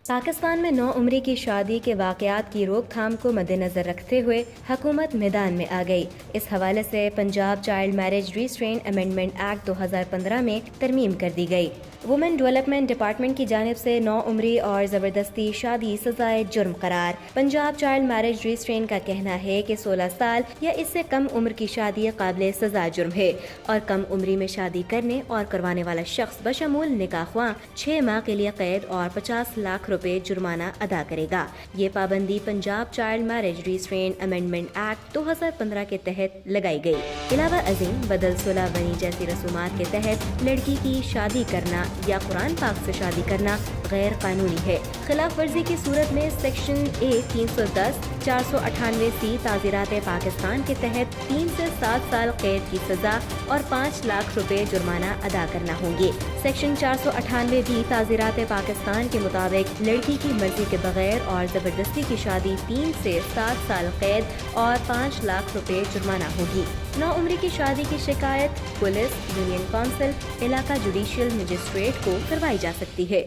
پاکستان میں نو عمری کی شادی کے واقعات کی روک تھام کو مد نظر رکھتے ہوئے حکومت میدان میں آ گئی۔ اس حوالے سے Punjab child marriage restrain amendment act 2015 میں ترمیم کر دی گئی۔ وومن ڈیولپمنٹ ڈپارٹمنٹ کی جانب سے نو عمری اور زبردستی شادی سزائے جرم قرار۔ پنجاب چائلڈ میرج ریسٹرین کا کہنا ہے کہ 16 سال یا اس سے کم عمر کی شادی قابل سزا جرم ہے اور کم عمری میں شادی کرنے اور کروانے والا شخص بشمول نکاح خواں 6 ماہ کے لیے قید اور 50 لاکھ روپے جرمانہ ادا کرے گا۔ یہ پابندی Punjab child marriage restrain amendment act 2015 کے تحت لگائی گئی۔ علاوہ ازیں بدل صلح ونی جیسی رسومات کے تحت لڑکی کی شادی کرنا یا قرآن پاک سے شادی کرنا غیر قانونی ہے۔ خلاف ورزی کی صورت میں سیکشن A 310 498C تعزیرات پاکستان کے تحت 3 سے 7 سال قید کی سزا اور 5 لاکھ روپے جرمانہ ادا کرنا ہوں گے۔ سیکشن 498B تعزیرات پاکستان کے مطابق لڑکی کی مرضی کے بغیر اور زبردستی کی شادی 3 سے 7 سال قید اور 5 لاکھ روپے جرمانہ ہوگی۔ نو عمری کی شادی کی شکایت پولیس، یونین کونسل، علاقہ جوڈیشل مجسٹریٹ کو کروائی جا سکتی ہے۔